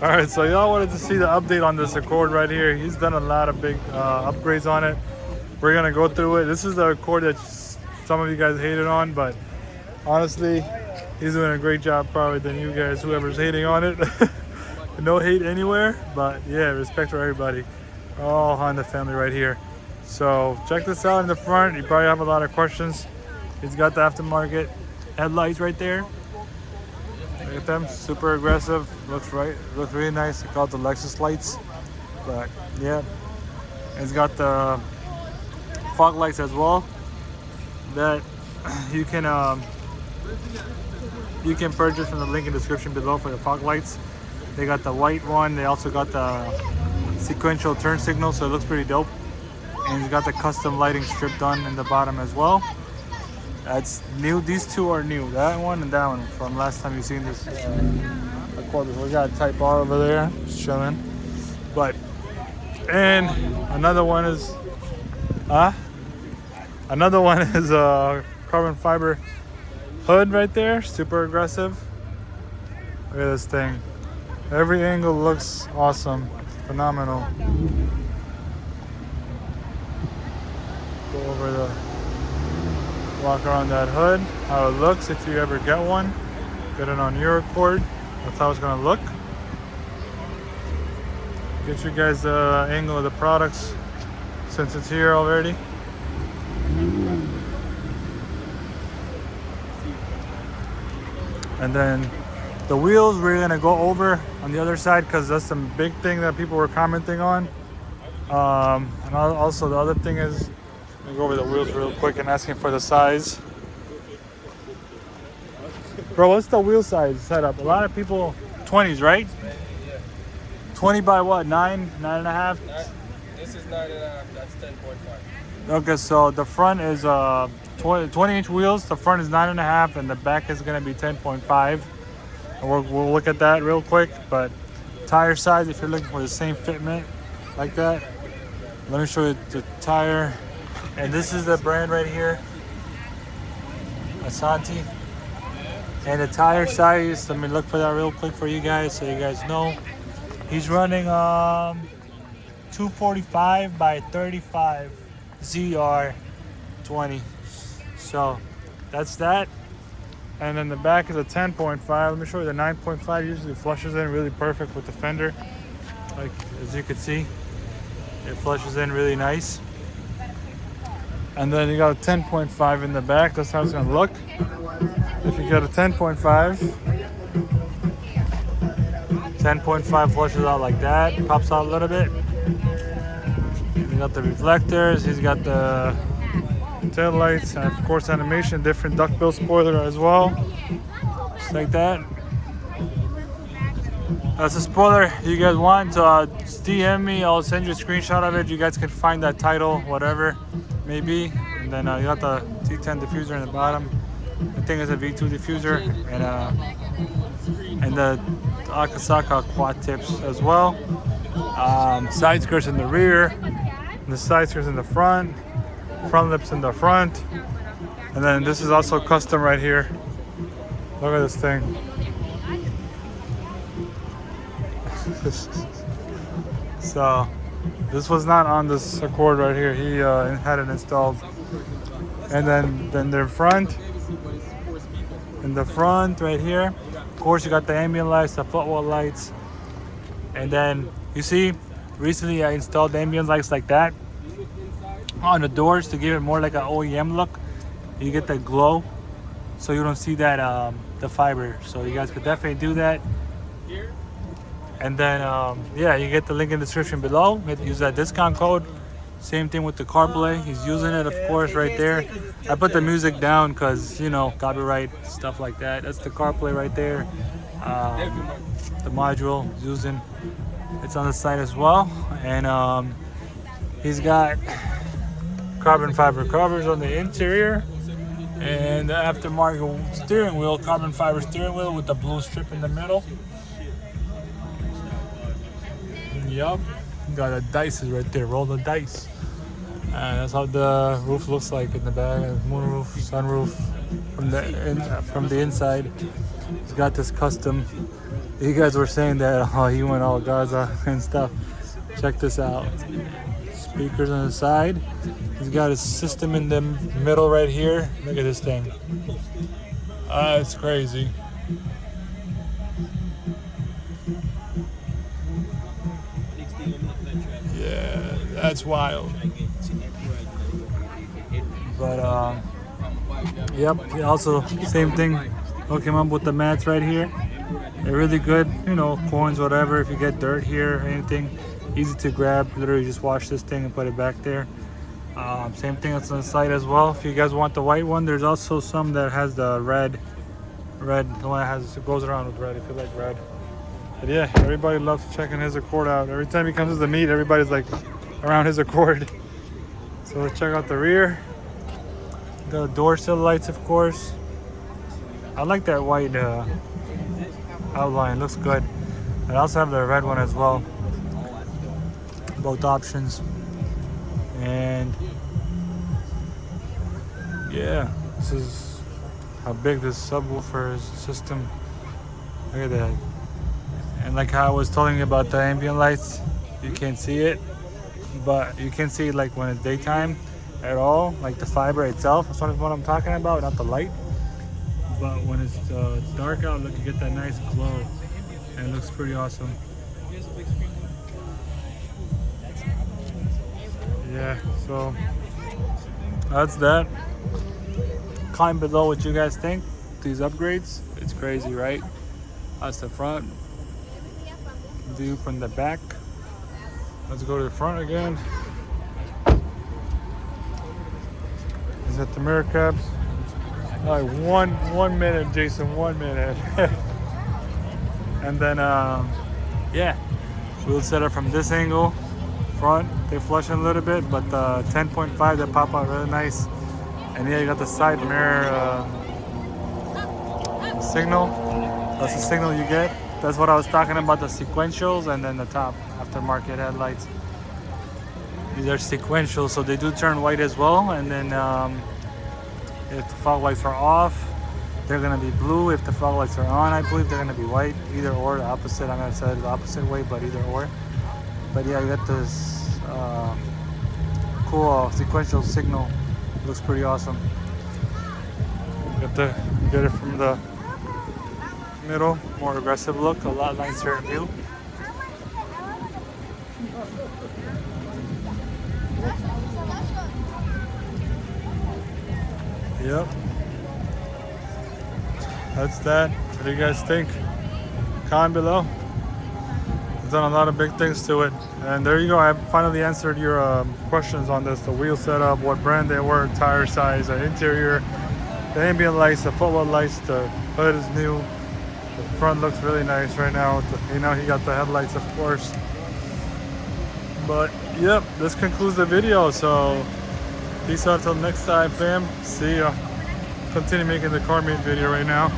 All right, so y'all wanted to see the update on this Accord right here. He's done a lot of big upgrades on it. We're gonna go through it. This is the Accord that some of you guys hated on, but honestly, he's doing a great job probably than you guys, whoever's hating on it. No hate anywhere, but yeah, respect for everybody. All Honda family right here. So check this out in the front. You probably have a lot of questions. He's got the aftermarket headlights right there. Look at them, super aggressive. Looks really nice. They call it the Lexus lights, but yeah. It's got the fog lights as well that you can purchase from the link in the description below for the fog lights. They got the white one. They also got the sequential turn signal, so it looks pretty dope. And it's got the custom lighting strip done in the bottom as well. That's new. These two are new. That one and that one from last time you've seen this Accord. We got a Type R over there, just chilling. But and another one is a carbon fiber hood right there, super aggressive. Look at this thing. Every angle looks awesome, phenomenal. Go over the walk around that hood, how it looks if you ever get one. Get it on your Accord. That's how it's gonna look. Get you guys the angle of the products since it's here already. And then the wheels we're gonna go over on the other side because that's the big thing that people were commenting on. And also the other thing is, let me go over the wheels real quick and asking for the size. Bro, what's the wheel size setup? A lot of people, 20s, right? 20 by what, 9.5? This is 9.5, that's 10.5. Okay, so the front is 20-inch wheels. The front is 9.5 and the back is gonna be 10.5. We'll look at that real quick, but tire size, if you're looking for the same fitment like that, let me show you the tire. And this is the brand right here, Asante. And the tire size, let me look for that real quick for you guys so you guys know. He's running 245 by 35 ZR20. So that's that. And then the back is a 10.5. Let me show you the 9.5. Usually flushes in really perfect with the fender. Like as you can see, it flushes in really nice. And then you got a 10.5 in the back. That's how it's gonna look. If you get a 10.5, 10.5 flushes out like that, pops out a little bit. You got the reflectors. He's got the tail lights, and of course animation, different duckbill spoiler as well, just like that. That's a spoiler you guys want, just DM me, I'll send you a screenshot of it. You guys can find that title, whatever maybe. And then you got the T10 diffuser in the bottom. I think it's a V2 diffuser, and the Akasaka quad tips as well. Side skirts in the rear, and the side skirts in the front lips in the front. And then this is also custom right here. Look at this thing. So this was not on this Accord right here. He had it installed. And then the front, in the front right here, of course you got the ambient lights, the FOOTWELL lights. And then you see, recently I installed ambient lights like that on the doors to give it more like an OEM look. You get that glow, so you don't see that the fiber. So you guys could definitely do that. And then yeah, you get the link in the description below. Use that discount code. Same thing with the CarPlay. He's using it, of course, right there. I put the music down because, you know, copyright, stuff like that. That's the CarPlay right there. The module he's using, it's on the side as well. And he's got carbon fiber covers on the interior, and the aftermarket steering wheel, carbon fiber steering wheel with the blue strip in the middle. Yup, got the dices right there, roll the dice. And that's how the roof looks like in the back. Moonroof, sunroof from the inside. It's got this custom You guys were saying that he went all Gaza and stuff. Check this out. Speakers on the side. He's got his system in the middle right here. Look at this thing. It's crazy. Yeah, that's wild. But yep. Also, same thing. Hook him up with the mats right here. They're really good. You know, coins, whatever. If you get dirt here or anything, easy to grab. Literally, just wash this thing and put it back there. Same thing that's on the side as well. If you guys want the white one, there's also some that has the red. The one that has goes around with red. If you like red. But yeah, everybody loves checking his Accord out. Every time he comes to the meet, everybody's like around his Accord. So let's check out the rear. The door sill lights, of course. I like that white outline. Looks good. I also have the red one as well. Both options. And yeah, this is how big this subwoofer system. Look at that. And like how I was telling you about the ambient lights, you can't see it, but you can see it like when it's daytime at all, like the fiber itself. That's what I'm talking about, not the light. But when it's dark out, look, you get that nice glow, and it looks pretty awesome. Yeah, so that's that. Comment below what you guys think. These upgrades, it's crazy, right? That's the front view from the back. Let's go to the front again. Is that the mirror caps? Like one minute, Jason, 1 minute. And then yeah, we'll set up from this angle. Front, they flush in a little bit, but 10.5 they pop out really nice. And yeah, you got the side mirror signal. That's the signal you get. That's what I was talking about, the sequentials, and then the top aftermarket headlights. These are sequential, so they do turn white as well. And then if the fog lights are off, they're gonna be blue. If the fog lights are on, I believe they're gonna be white. Either or, the opposite. I'm gonna say it the opposite way, but either or. But yeah, you got this cool sequential signal. Looks pretty awesome. Get it from the middle, more aggressive look, a lot nicer view. Yep. That's that. What do you guys think? Comment below. I've done a lot of big things to it. And there you go. I finally answered your questions on this. The wheel setup, what brand they were, tire size, the interior, the ambient lights, the footwell lights, the hood is new. The front looks really nice right now. You know, he got the headlights, of course. But yep, this concludes the video. So peace out till next time, fam. See ya. Continue making the car meet video right now.